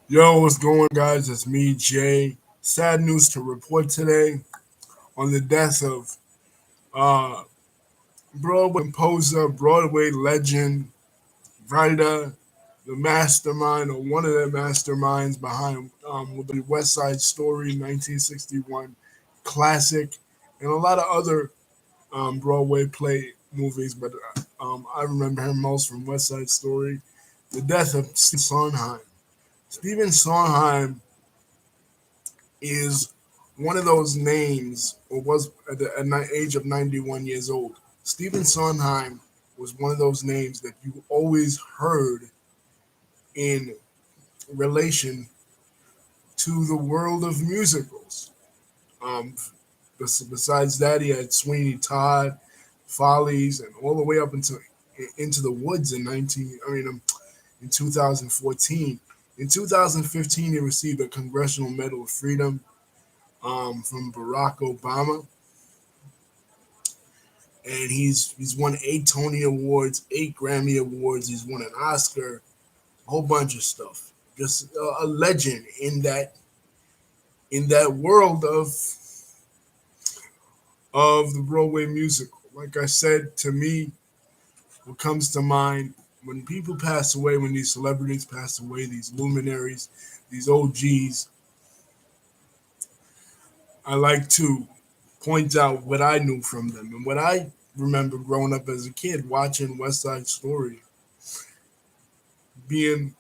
Yo, what's going, guys? It's me, Jay. Sad news to report today on the death of uh, Broadway composer, Broadway legend, writer, the mastermind or one of the masterminds behind the West Side Story, 1961 classic, and a lot of other Broadway play movies. But I remember him most from West Side Story. The death of Stephen Sondheim. Stephen Sondheim is one of those names, or was at the age of 91 years old. Stephen Sondheim was one of those names that you always heard in relation to the world of musicals. Um, Besides that, he had Sweeney Todd, Follies, and all the way up into the Woods in 2014. In 2015, he received a Congressional Medal of Freedom from Barack Obama, and he's won 8 Tony Awards, 8 Grammy Awards. He's won an Oscar, a whole bunch of stuff. Just a legend in that world of the Broadway musical. Like I said, to me, what comes to mind when people pass away, when these celebrities pass away, these luminaries, these OGs, I like to point out what I knew from them and what I remember growing up as a kid watching West Side Story, being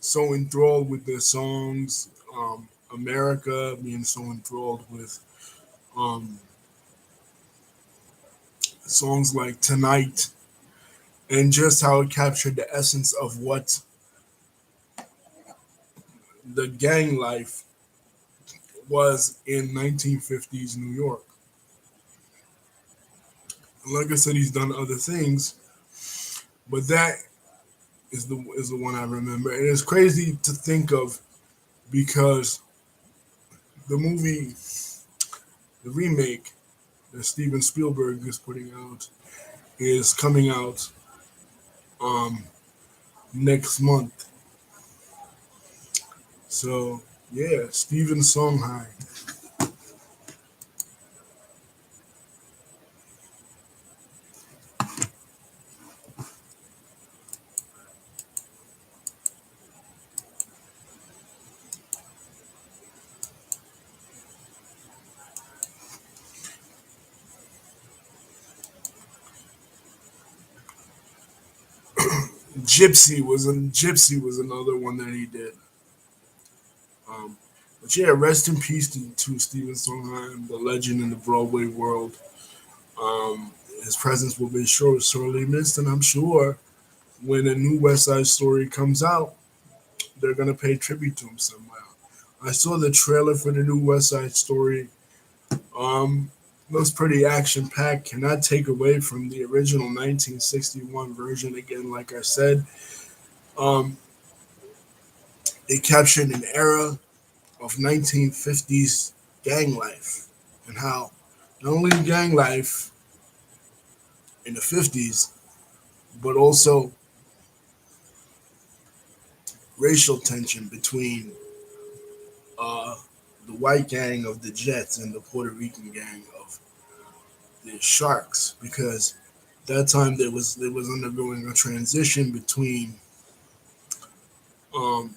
so enthralled with their songs, America, being so enthralled with um, songs like Tonight, and just how it captured the essence of what the gang life was in 1950s New York. And like I said, he's done other things, but that is the one I remember. And it's crazy to think of because the movie, the remake that Steven Spielberg is putting out, is coming out um, next month. So yeah, Stephen Sondheim. Gypsy was another one that he did. Um, but yeah, rest in peace to Stephen Sondheim, the legend in the Broadway world. Um, his presence will be sorely missed, and I'm sure when a new West Side Story comes out, they're gonna pay tribute to him somewhere. I saw the trailer for the new West Side Story. Um, looks pretty action packed. Cannot take away from the original 1961 version. Again, like I said, um, it captured an era of 1950s gang life and how not only gang life in the 50s, but also racial tension between uh, the white gang of the Jets and the Puerto Rican gang of the Sharks, because that time there was undergoing a transition between um,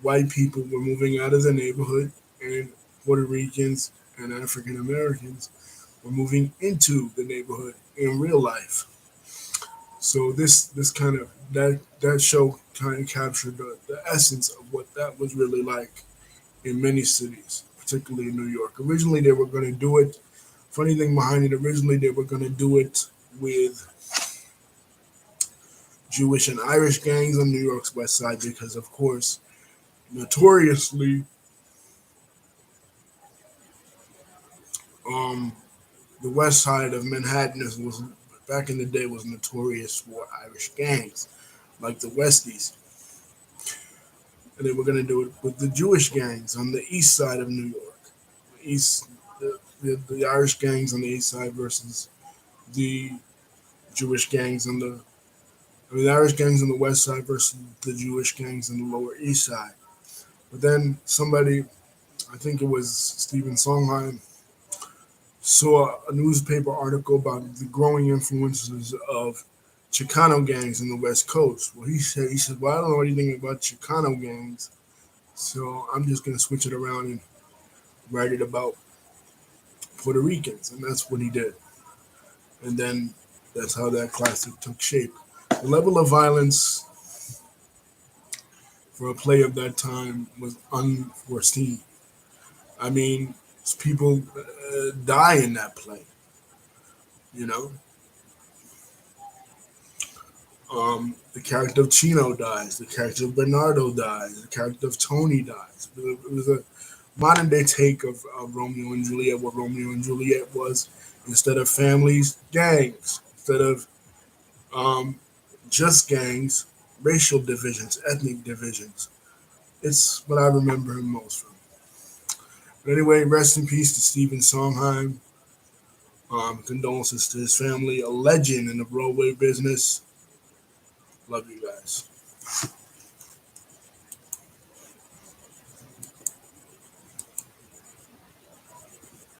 white people were moving out of the neighborhood and Puerto Ricans and African Americans were moving into the neighborhood in real life. So this kind of that show kind of captured the essence of what that was really like in many cities, particularly in New York. Originally, they were going to do it. Funny thing behind it, originally they were going to do it with Jewish and Irish gangs on New York's West Side because, of course, notoriously, um, the West Side of Manhattan was back in the day was notorious for Irish gangs like the Westies, and they were going to do it with the Jewish gangs on the East Side of New York. East, the Irish gangs on the East Side versus the Jewish gangs on the I mean, the Irish gangs on the west side versus the Jewish gangs on the lower east side. But then somebody, I think it was Stephen Sondheim, saw a newspaper article about the growing influences of Chicano gangs in the West Coast. Well, he said, well, I don't know anything about Chicano gangs, so I'm just gonna switch it around and write it about Puerto Ricans, and that's what he did. And then that's how that classic took shape. The level of violence for a play of that time was unforeseen. I mean, people die in that play. You know, the character of Chino dies, the character of Bernardo dies, the character of Tony dies. It was a modern day take of Romeo and Juliet, what Romeo and Juliet was. Instead of families, gangs. Instead of um, just gangs, racial divisions, ethnic divisions. It's what I remember him most from. But anyway, rest in peace to Stephen Sondheim. Condolences to his family, a legend in the Broadway business. Love you guys.